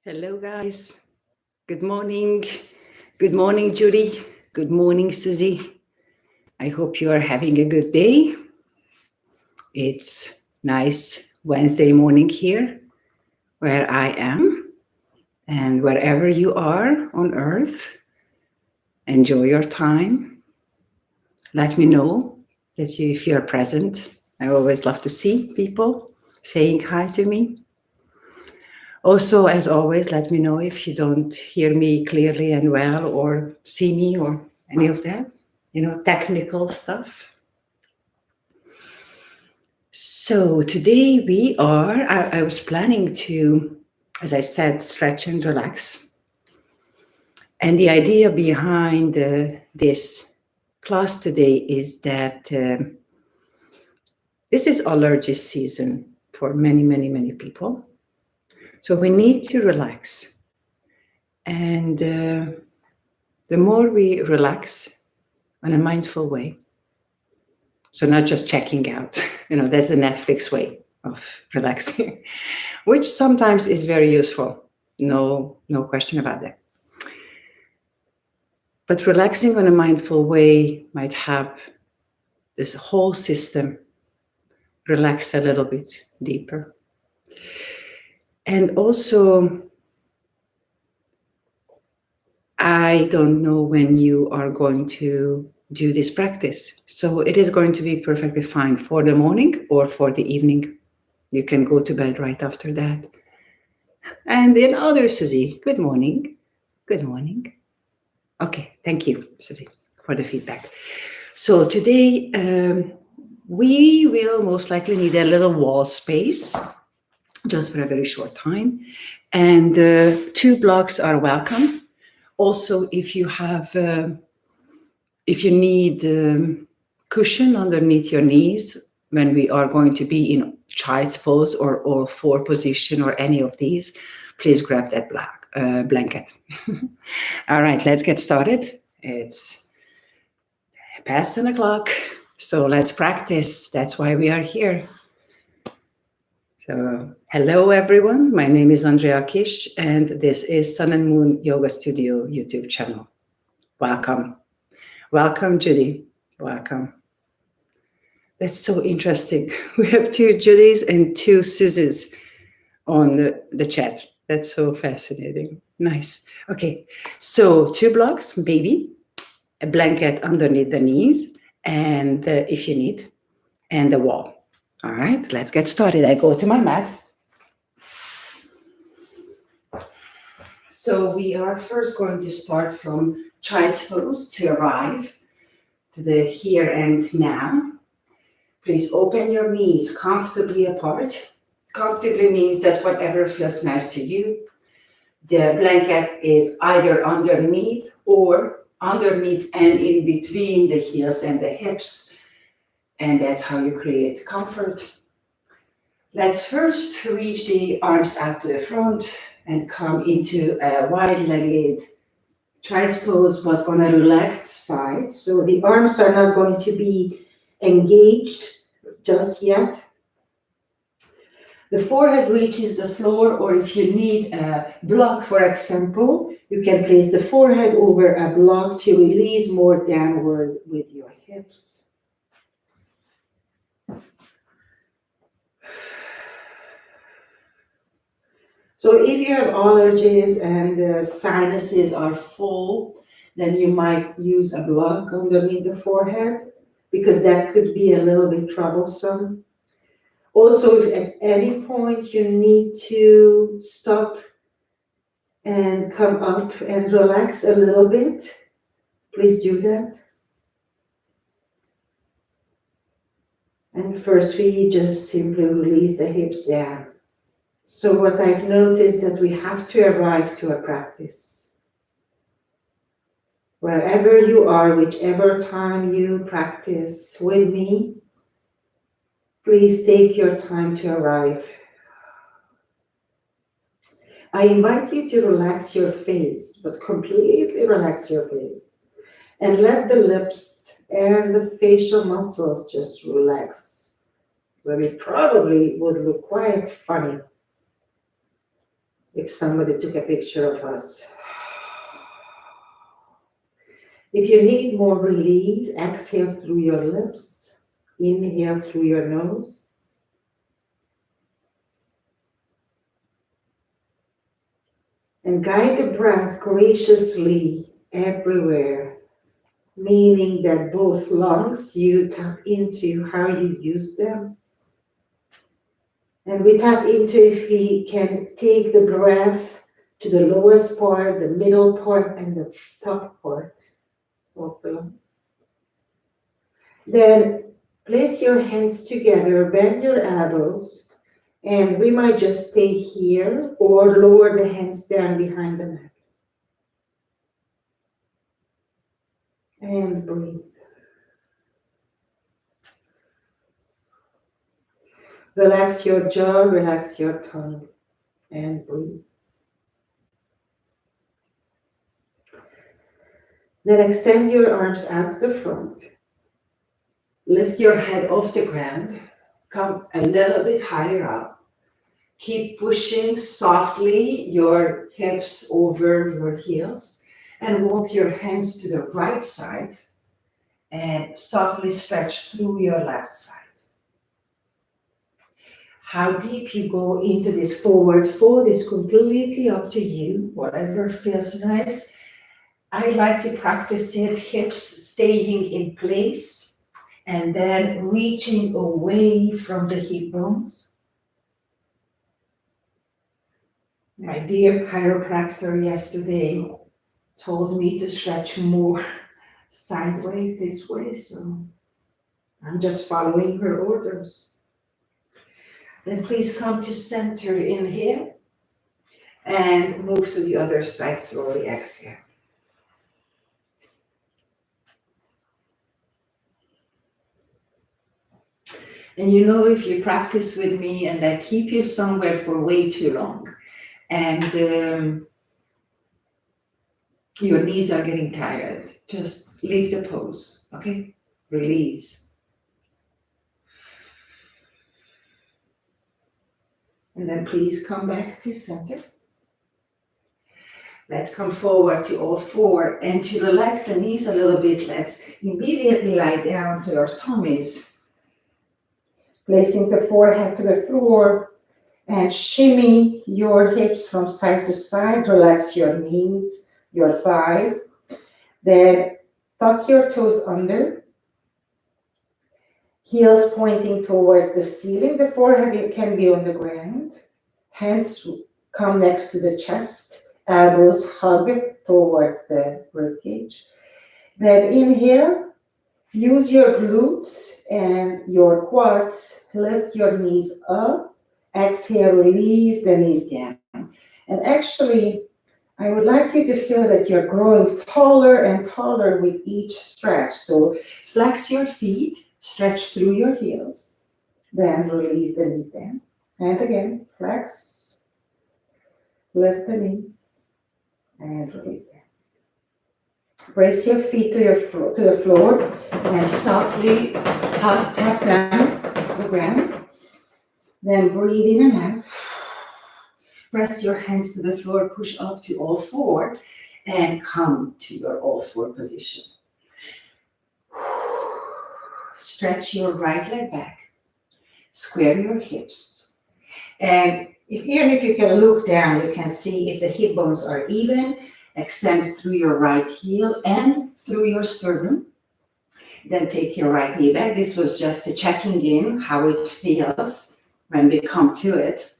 Hello, guys. Good morning. Good morning, Judy. Good morning, Susie. I hope you are having a good day. It's nice Wednesday morning here where I am, and wherever you are on earth, enjoy your time. Let me know if you are present. I always love to see people saying hi to me. Also, as always, let me know if you don't hear me clearly and well or see me or any of that, technical stuff. So today I was planning to, as I said, stretch and relax. And the idea behind this class today is that this is allergy season for many, many, many people. So we need to relax. And the more we relax in a mindful way, so not just checking out, that's the Netflix way of relaxing, which sometimes is very useful. No question about that. But relaxing in a mindful way might help this whole system relax a little bit deeper. And also, I don't know when you are going to do this practice. So it is going to be perfectly fine for the morning or for the evening. You can go to bed right after that. And in other, Susie, good morning. Good morning. Okay, thank you, Susie, for the feedback. So today we will most likely need a little wall space just for a very short time. And 2 blocks are welcome. Also, if you need cushion underneath your knees when we are going to be in child's pose or all 4 position or any of these, please grab that blanket. All right, let's get started. It's past 10 o'clock, so let's practice. That's why we are here. So, hello everyone. My name is Andrea Kish, and this is Sun and Moon Yoga Studio YouTube channel. Welcome. Welcome, Judy. Welcome. That's so interesting. We have 2 Judys and 2 Susies on the chat. That's so fascinating. Nice. Okay, so 2 blocks, maybe, a blanket underneath the knees, and if you need, and the wall. All right, let's get started. I go to my mat. So we are first going to start from child's pose to arrive to the here and now. Please open your knees comfortably apart. Comfortably means that whatever feels nice to you. The blanket is either underneath or underneath and in between the heels and the hips. And that's how you create comfort. Let's first reach the arms out to the front and come into a wide-legged child's pose, but on a relaxed side. So the arms are not going to be engaged just yet. The forehead reaches the floor, or if you need a block, for example, you can place the forehead over a block to release more downward with your hips. So if you have allergies and the sinuses are full, then you might use a block underneath the forehead because that could be a little bit troublesome. Also, if at any point you need to stop and come up and relax a little bit, please do that. And first we just simply release the hips down. So what I've noticed that we have to arrive to a practice. Wherever you are, whichever time you practice with me, please take your time to arrive. I invite you to relax your face, but completely relax your face. And let the lips and the facial muscles just relax. Where it probably would look quite funny. if somebody took a picture of us. If you need more release, exhale through your lips, inhale through your nose. And guide the breath graciously everywhere, meaning that both lungs, you tap into how you use them. And we tap into if we can take the breath to the lowest part, the middle part, and the top part of the lung. Then place your hands together, bend your elbows, and we might just stay here or lower the hands down behind the neck. And breathe. Relax your jaw, relax your tongue, and breathe. Then extend your arms out to the front. Lift your head off the ground. Come a little bit higher up. Keep pushing softly your hips over your heels and walk your hands to the right side and softly stretch through your left side. How deep you go into this forward fold is completely up to you, whatever feels nice. I like to practice it, hips staying in place and then reaching away from the hip bones. My dear chiropractor yesterday told me to stretch more sideways this way, so I'm just following her orders. Then please come to center, inhale, and move to the other side slowly, exhale. And you know, if you practice with me and I keep you somewhere for way too long, and your knees are getting tired, just leave the pose, okay? Release. And then please come back to center. Let's come forward to all four, and to relax the knees a little bit, let's immediately lie down to our tummies. Placing the forehead to the floor and shimmy your hips from side to side. Relax your knees, your thighs. Then tuck your toes under. Heels pointing towards the ceiling. The forehead can be on the ground. Hands come next to the chest. Elbows hug towards the ribcage. Then inhale. Use your glutes and your quads. Lift your knees up. Exhale, release the knees down. And actually, I would like you to feel that you're growing taller and taller with each stretch. So flex your feet, stretch through your heels. Then release the knees down. And again, flex. Lift the knees. And release them. Brace your feet to the floor and softly tap down the ground. Then breathe in and out. Press your hands to the floor, push up to all four, and come to your all four position. Stretch your right leg back. Square your hips. And even if you can look down, you can see if the hip bones are even. Extend through your right heel and through your sternum. Then take your right knee back. This was just a checking in, how it feels when we come to it.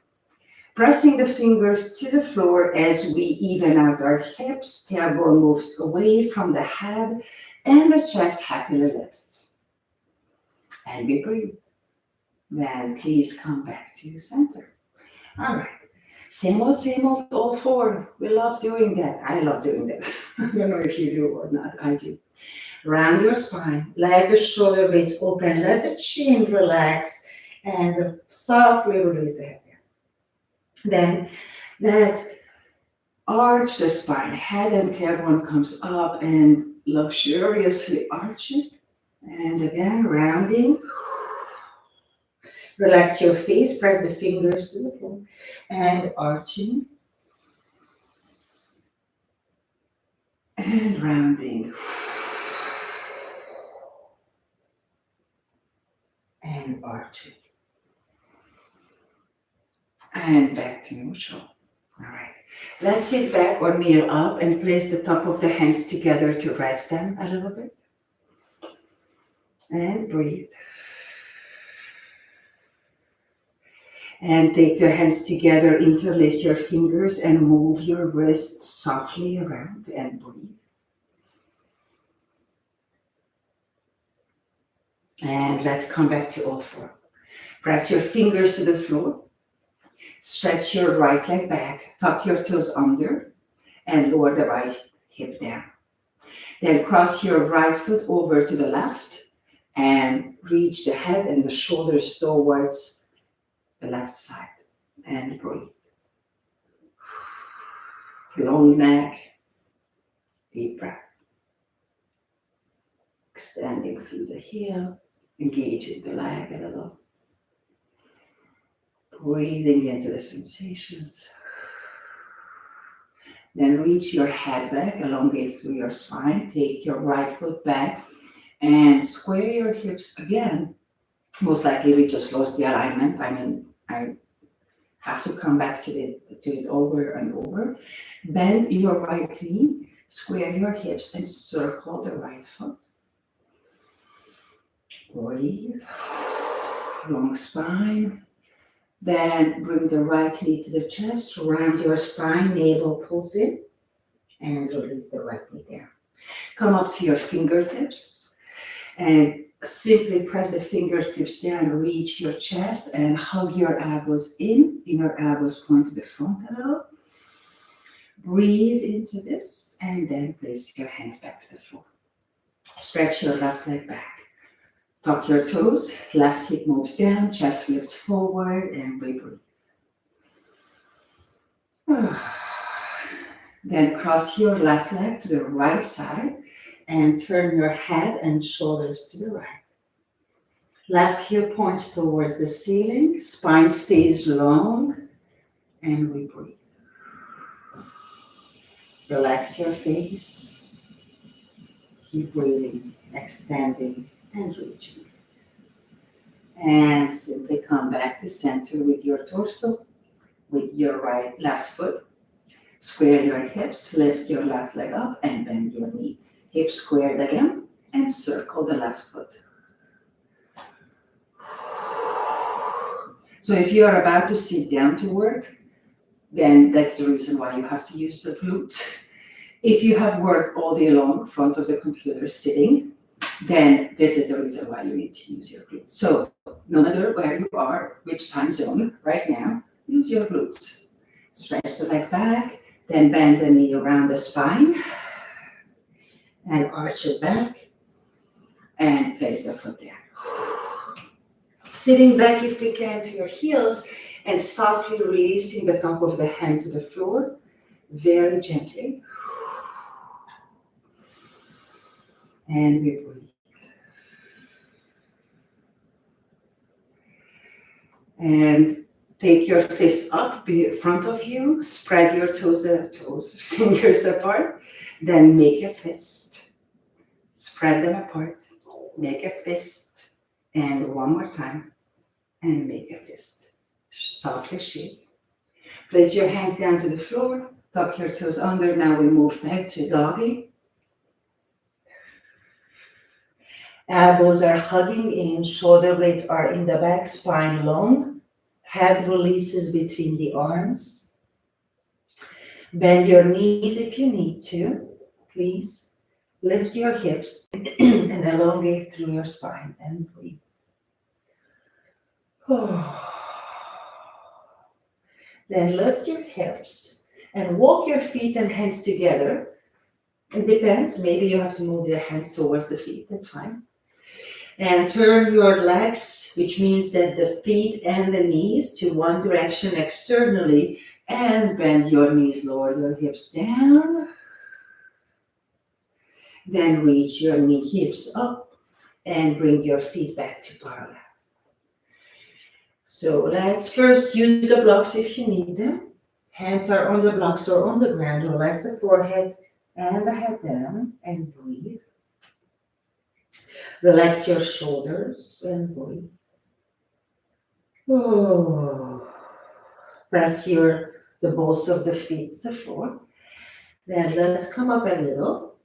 Pressing the fingers to the floor as we even out our hips. Tailbone moves away from the head and the chest happily lifts. And we breathe. Then please come back to center. All right. Same old, all four. We love doing that. I love doing that. I don't know if you do or not. I do. Round your spine. Let the shoulder blades open. Let the chin relax. And softly release the head. Then let's arch the spine. Head and tailbone comes up and luxuriously arch it. And again, rounding. Relax your face. Press the fingers to the floor. And arching. And rounding. And arching. And back to neutral. All right. Let's sit back or kneel up and place the top of the hands together to rest them a little bit. And breathe. And take the hands together, interlace your fingers and move your wrists softly around and breathe. And let's come back to all four. Press your fingers to the floor. Stretch your right leg back, tuck your toes under, and lower the right hip down. Then cross your right foot over to the left and reach the head and the shoulders towards the left side. And breathe. Long neck, deep breath. Extending through the heel, engaging the leg a little. Breathing into the sensations. Then reach your head back, elongate through your spine. Take your right foot back and square your hips again. Most likely we just lost the alignment. I have to come back to it over and over. Bend your right knee, square your hips and circle the right foot. Breathe. Long spine. Then bring the right knee to the chest, round your spine, navel pulls in, and release the right knee down. Come up to your fingertips and simply press the fingertips down, reach your chest and hug your elbows in. Inner elbows point to the front a little. Breathe into this and then place your hands back to the floor. Stretch your left leg back. Tuck your toes, left hip moves down, chest lifts forward, and we breathe. Then cross your left leg to the right side and turn your head and shoulders to the right. Left heel points towards the ceiling, spine stays long, and we breathe. Relax your face. Keep breathing, extending, and reaching. And simply come back to center with your torso, with your left foot. Square your hips, lift your left leg up and bend your knee. Hips squared again and circle the left foot. So if you are about to sit down to work, then that's the reason why you have to use the glutes. If you have worked all day long in front of the computer sitting, then this is the reason why you need to use your glutes. So no matter where you are, which time zone right now, use your glutes. Stretch the leg back, then bend the knee around the spine and arch it back and place the foot down. Sitting back if you can to your heels and softly releasing the top of the hand to the floor, very gently. And we breathe. And take your fist up in front of you, spread your fingers apart, then make a fist. Spread them apart, make a fist, and one more time, and make a fist. Softly shake. Place your hands down to the floor, tuck your toes under. Now we move back to doggy. Elbows are hugging in, shoulder blades are in the back, spine long. Head releases between the arms. Bend your knees if you need to, please. Lift your hips and elongate through your spine and breathe. Then lift your hips and walk your feet and hands together. It depends, maybe you have to move the hands towards the feet, that's fine. And turn your legs, which means that the feet and the knees to one direction externally, and bend your knees, lower your hips down. Then reach your knee hips up and bring your feet back to parallel. So let's first use the blocks if you need them. Hands are on the blocks or on the ground. Relax the forehead, And the head down and breathe. Relax your shoulders and breathe. Oh. Press the balls of the feet to the floor. Then let's come up a little.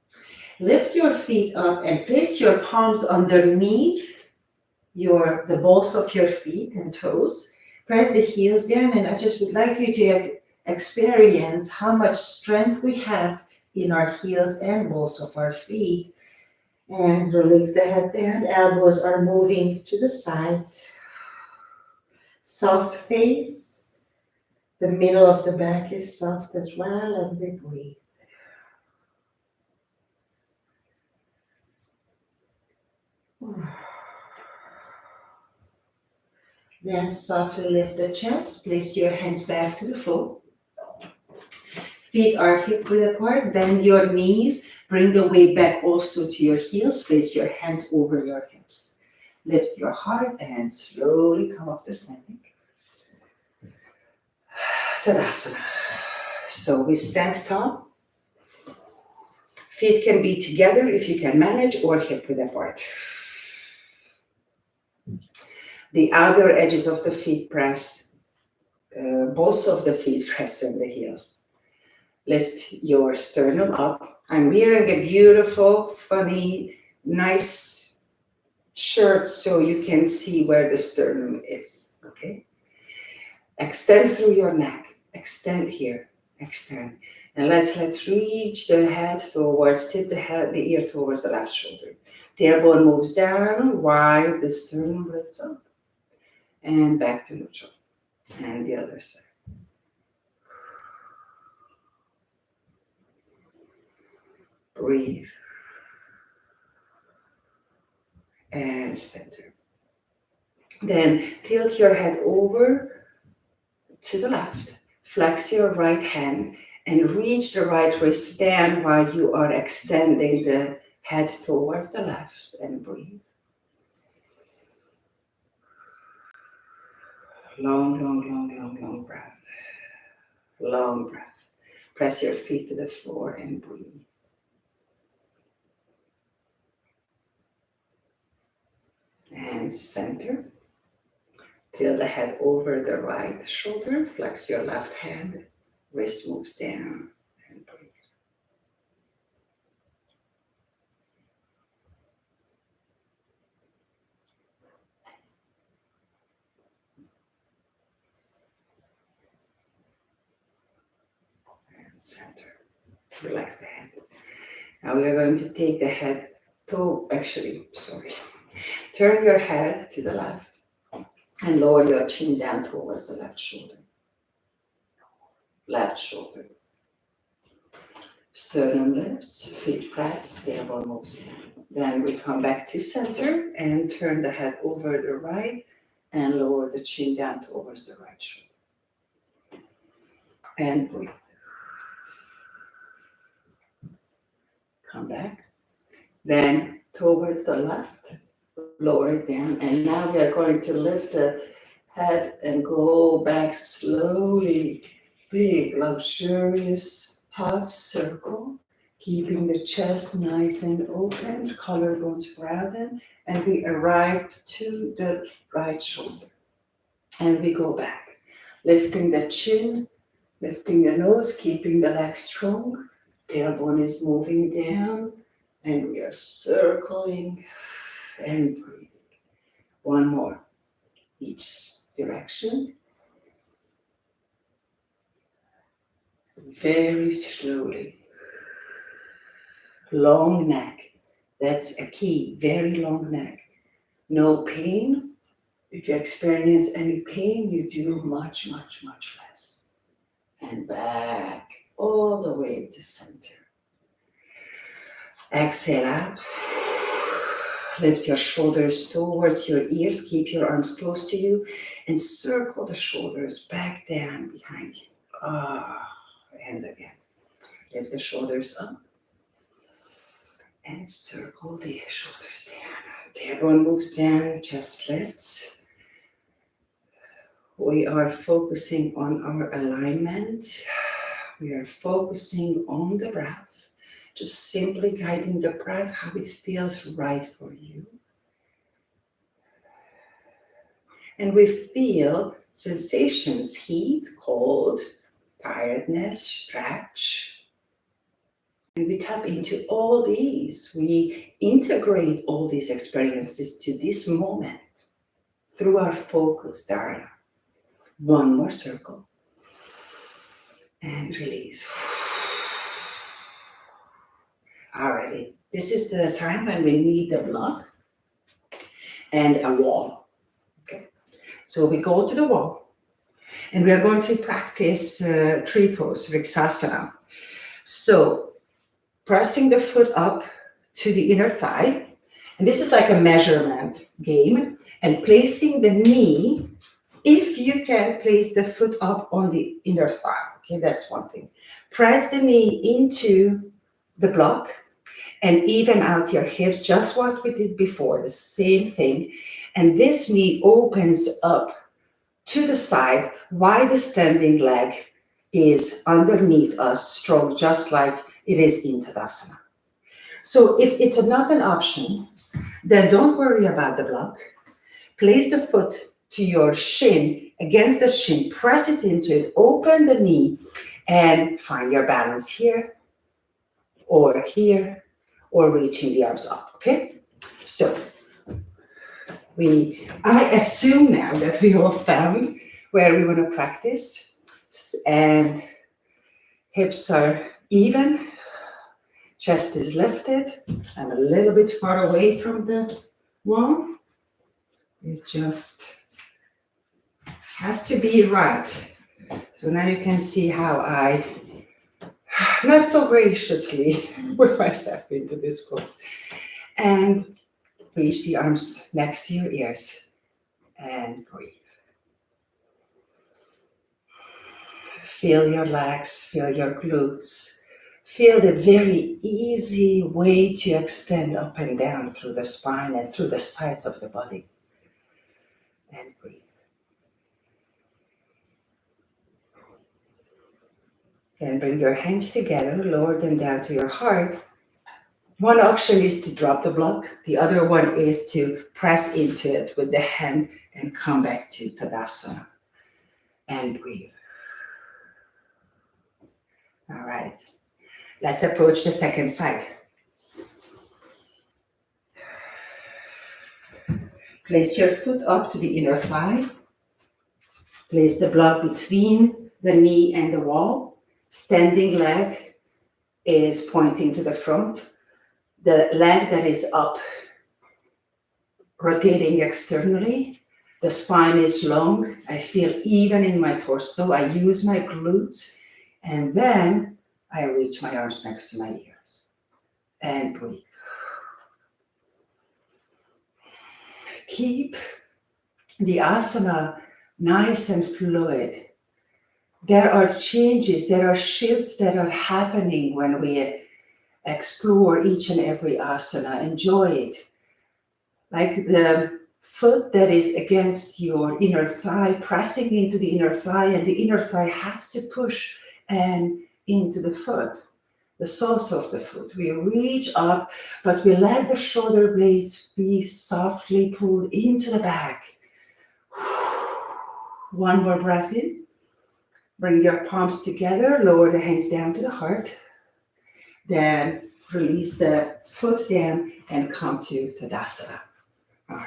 Lift your feet up and place your palms underneath the balls of your feet and toes. Press the heels down, and I just would like you to experience how much strength we have in our heels and balls of our feet. And release the head down. Elbows are moving to the sides. Soft face. The middle of the back is soft as well, and we breathe. Then softly lift the chest, place your hands back to the floor. Feet are hip width apart, bend your knees, bring the weight back also to your heels, place your hands over your hips. Lift your heart and slowly come up the standing. Tadasana. So we stand tall. Feet can be together if you can manage, or hip width apart. The outer edges of the feet press, balls of the feet press in the heels. Lift your sternum up. I'm wearing a beautiful, funny, nice shirt so you can see where the sternum is, okay? Extend through your neck. Extend here. Extend. And let's reach the head towards, tip the ear towards the left shoulder. Tailbone moves down while the sternum lifts up. And back to neutral. And the other side. Breathe. And center. Then tilt your head over to the left. Flex your right hand and reach the right wrist down while you are extending the head towards the left, and breathe. Long breath. Long breath. Press your feet to the floor and breathe. And center. Tilt the head over the right shoulder. Flex your left hand. Wrist moves down, and breathe. And center. Relax the hand. Now we are going to take the head turn your head to the left and lower your chin down towards the left shoulder. Left shoulder. Sternum lifts, feet press, tailbone moves down. Then we come back to center and turn the head over the right and lower the chin down towards the right shoulder. And breathe. Come back. Then towards the left, lower it down. And now we are going to lift the head and go back slowly. Big, luxurious half circle, keeping the chest nice and open, collarbones broaden, and we arrive to the right shoulder. And we go back, lifting the chin, lifting the nose, keeping the leg strong. Tailbone is moving down, and we are circling and breathing. One more, each direction. Very slowly. Long neck. That's a key. Very long neck. No pain. If you experience any pain, you do much less. And back all the way to center. Exhale out. Lift your shoulders towards your ears. Keep your arms close to you and circle the shoulders back down behind you. And again. Lift the shoulders up and circle the shoulders down. Tailbone moves down, chest lifts. We are focusing on our alignment. We are focusing on the breath. Just simply guiding the breath, how it feels right for you. And we feel sensations, heat, cold, tiredness, stretch. And we tap into all these. We integrate all these experiences to this moment through our focus, Dharana. One more circle. And release. Alrighty. This is the time when we need a block and a wall. Okay. So we go to the wall and we are going to practice tree pose, Vriksasana. So pressing the foot up to the inner thigh. And this is like a measurement game. And placing the knee, if you can place the foot up on the inner thigh. Okay, that's one thing. Press the knee into the block and even out your hips, just what we did before, the same thing. And this knee opens up to the side while the standing leg is underneath us, strong, just like it is in Tadasana. So if it's not an option, then don't worry about the block. Place the foot to your shin, against the shin, press it into it, open the knee, and find your balance here, or reaching the arms up, okay? So, I assume now that we all found where we want to practice, and hips are even, chest is lifted. I'm a little bit far away from the wall. It just has to be right. So now you can see how I, not so graciously, put myself into this pose. And reach the arms next to your ears and breathe. Feel your legs, feel your glutes. Feel the very easy way to extend up and down through the spine and through the sides of the body. And breathe. And bring your hands together, lower them down to your heart. One option is to drop the block. The other one is to press into it with the hand and come back to Tadasana. And breathe. All right. Let's approach the second side. Place your foot up to the inner thigh. Place the block between the knee and the wall. Standing leg is pointing to the front. The leg that is up, rotating externally. The spine is long. I feel even in my torso. I use my glutes. And then I reach my arms next to my ears. And breathe. Keep the asana nice and fluid. There are changes, there are shifts that are happening when we explore each and every asana. Enjoy it. Like the foot that is against your inner thigh, pressing into the inner thigh, and the inner thigh has to push and into the foot, the soles of the foot. We reach up, but we let the shoulder blades be softly pulled into the back. One more breath in. Bring your palms together, lower the hands down to the heart. Then release the foot down and come to Tadasana. All right.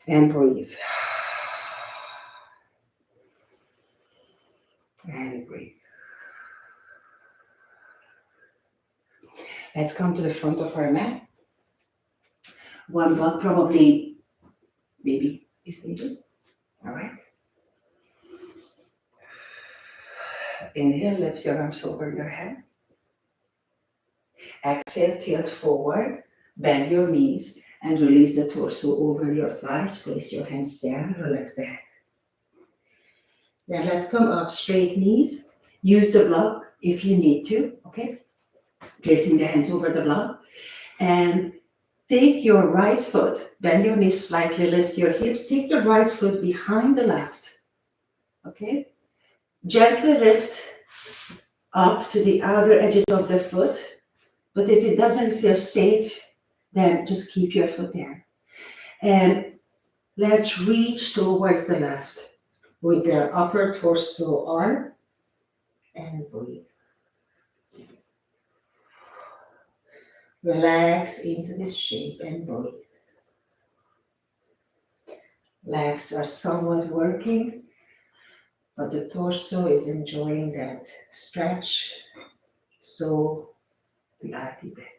And breathe. And breathe. Let's come to the front of our mat. One block probably, maybe, is needed. All right. Inhale, lift your arms over your head. Exhale, tilt forward, bend your knees, and release the torso over your thighs. Place your hands down, relax the head. Then let's come up, straight knees. Use the block if you need to, okay? Placing the hands over the block. And take your right foot, bend your knees slightly, lift your hips. Take the right foot behind the left, okay? Gently lift up to the outer edges of the foot. But if it doesn't feel safe, then just keep your foot there. And let's reach towards the left with the upper torso arm and breathe. Relax into this shape and breathe. Legs are somewhat working, but the torso is enjoying that stretch. So the active hands.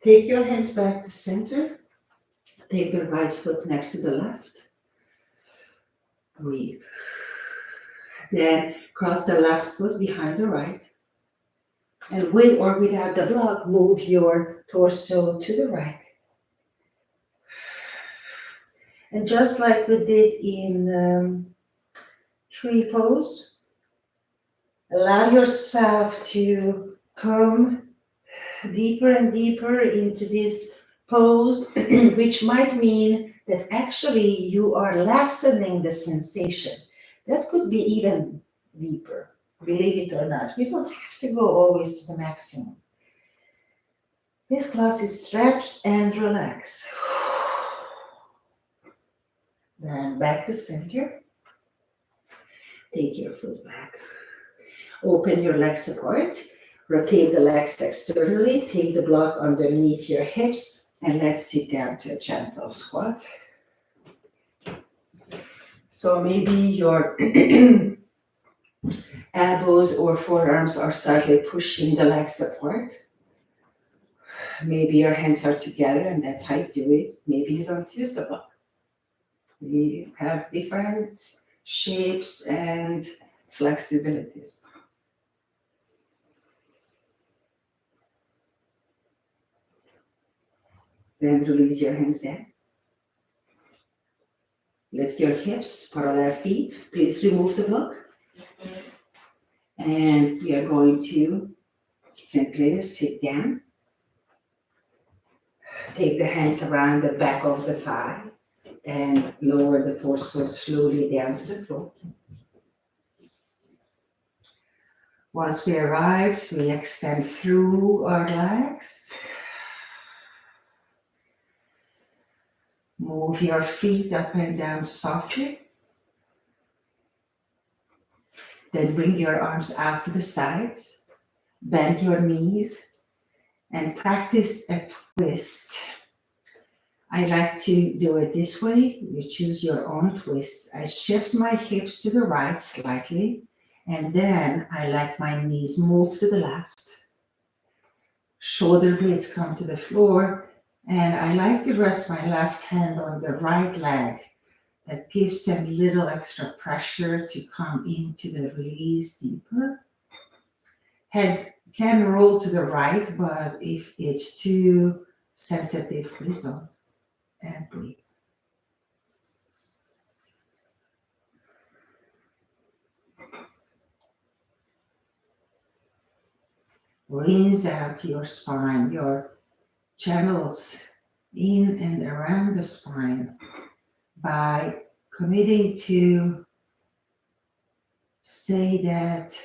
Take your hands back to center. Take the right foot next to the left. Breathe. Then cross the left foot behind the right. And with or without the block, move your torso to the right. And just like we did in tree pose, allow yourself to come deeper and deeper into this pose, which might mean that actually you are lessening the sensation. That could be even deeper, believe it or not. We don't have to go always to the maximum. This class is stretch and relax. Then back to center. Take your foot back. Open your legs apart. Rotate the legs externally. Take the block underneath your hips. And let's sit down to a gentle squat. So maybe your elbows or forearms are slightly pushing the legs apart. Maybe your hands are together and that's how you do it. Maybe you don't use the block. We have different shapes and flexibilities. Then release your hands down. Lift your hips, parallel feet. Please remove the block. And we are going to simply sit down. Take the hands around the back of the thigh and lower the torso slowly down to the floor. Once we arrived, we extend through our legs. Move your feet up and down softly. Then bring your arms out to the sides. Bend your knees and practice a twist. I like to do it this way. You choose your own twist. I shift my hips to the right slightly, and then I let my knees move to the left. Shoulder blades come to the floor, and I like to rest my left hand on the right leg. That gives them a little extra pressure to come into the release deeper. Head can roll to the right, but if it's too sensitive, please don't. And breathe. Rinse out your spine, your channels in and around the spine by committing to say that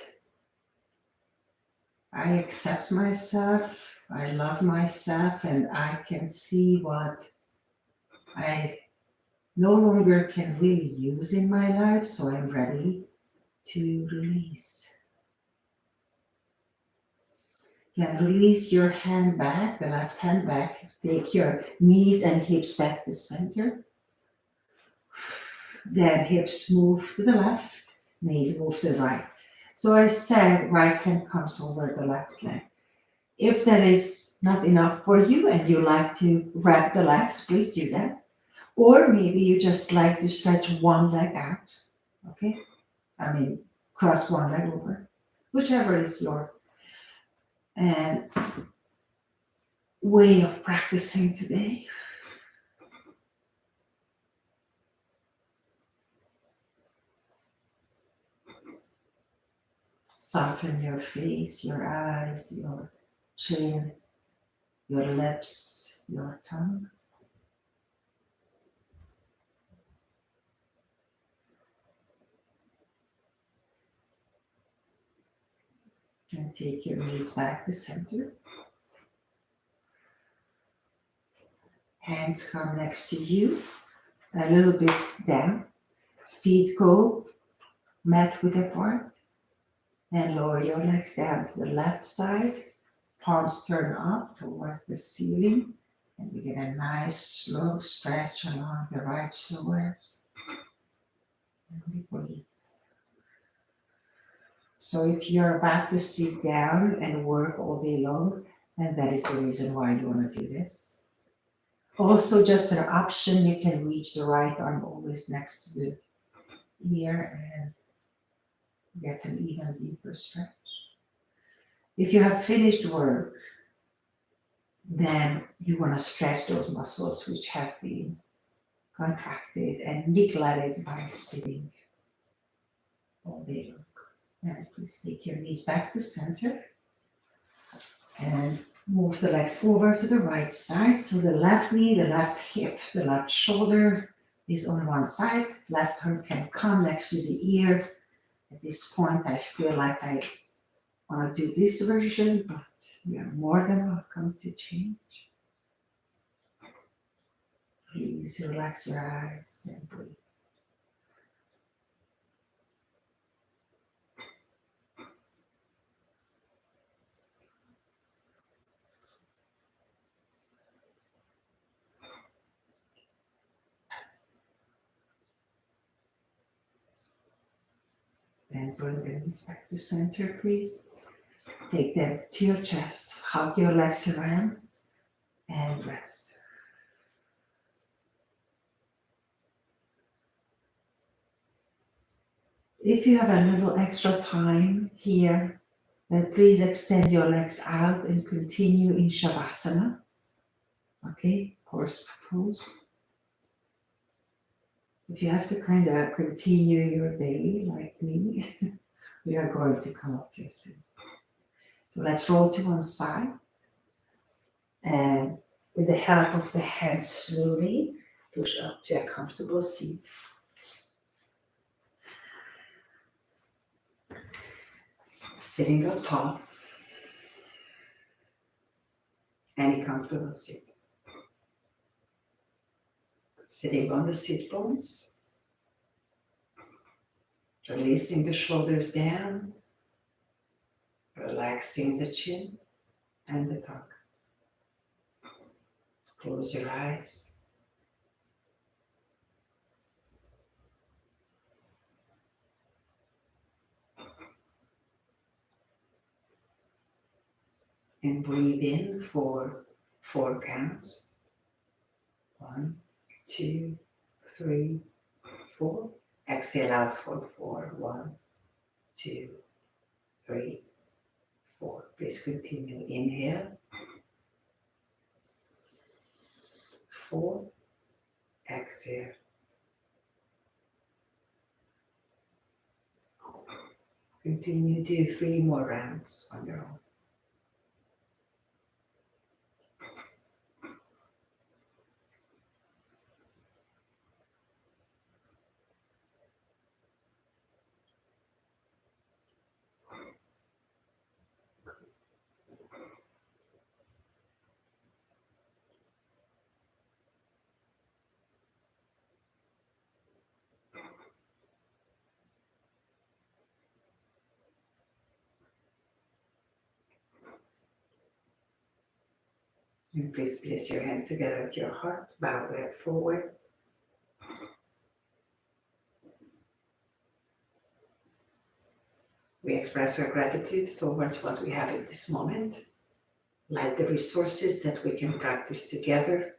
I accept myself, I love myself, and I can see what I no longer can really use in my life, so I'm ready to release. Then release your hand back, the left hand back. Take your knees and hips back to center. Then hips move to the left, knees move to the right. So I said right hand comes over the left leg. If that is not enough for you and you like to wrap the legs, please do that. Or maybe you just like to stretch one leg out, okay? I mean, cross one leg over, whichever is your and way of practicing today. Soften your face, your eyes, your chin, your lips, your tongue. And take your knees back to center. Hands come next to you, a little bit down. Feet go mat width apart. And lower your legs down to the left side. Palms turn up towards the ceiling. And we get a nice slow stretch along the right psoas. And we breathe. So if you're about to sit down and work all day long, then that is the reason why you want to do this. Also, just an option, you can reach the right arm always next to the ear and get an even deeper stretch. If you have finished work, then you want to stretch those muscles which have been contracted and neglected by sitting all day long. And please take your knees back to center and move the legs over to the right side. So the left knee, the left hip, the left shoulder is on one side. Left arm can come next to the ear. At this point, I feel like I want to do this version, but you are more than welcome to change. Please relax your eyes and breathe. Then bring the knees back to center, please. Take them to your chest, hug your legs around, and rest. If you have a little extra time here, then please extend your legs out and continue in Shavasana. Okay, horse pose. If you have to kind of continue your day like me, we are going to come up to a sit. So let's roll to one side. And with the help of the hands, slowly push up to a comfortable seat. Sitting up tall. Any comfortable seat. Sitting on the sit bones. Releasing the shoulders down. Relaxing the chin and the tongue. Close your eyes. And breathe in for 4 counts. 1, 2, 3, 4. Exhale out for 4. 1, 2, 3, 4. Please continue. Inhale. 4. Exhale. Continue. Do 3 more rounds on your own. And please place your hands together at your heart, bow the head forward. We express our gratitude towards what we have at this moment, like the resources that we can practice together,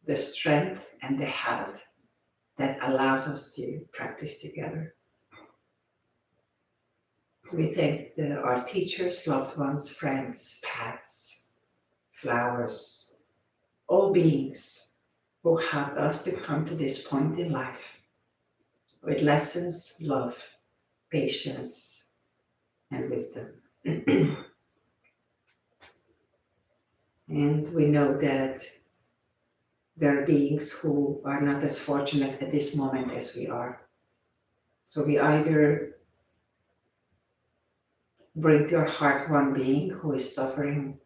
the strength and the health that allows us to practice together. We thank our teachers, loved ones, friends, pets, flowers, all beings who helped us to come to this point in life with lessons, love, patience, and wisdom. And we know that there are beings who are not as fortunate at this moment as we are. So we either bring to your heart one being who is suffering,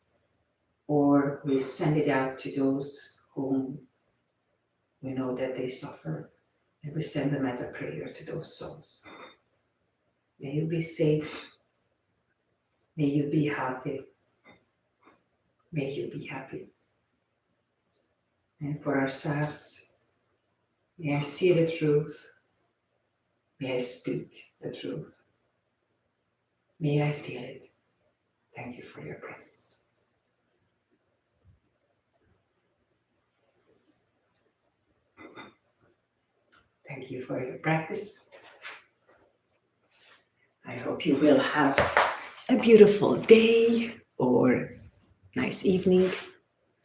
or we send it out to those whom we know that they suffer, and we send them out a prayer to those souls. May you be safe. May you be healthy. May you be happy. And for ourselves, may I see the truth. May I speak the truth. May I feel it. Thank you for your presence. Thank you for your practice. I hope you will have a beautiful day or nice evening.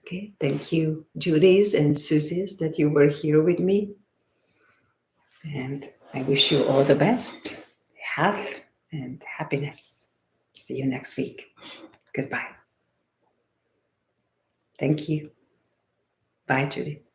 Okay, thank you, Julie's and Susie's, that you were here with me. And I wish you all the best, health and happiness. See you next week. Goodbye. Thank you. Bye, Julie.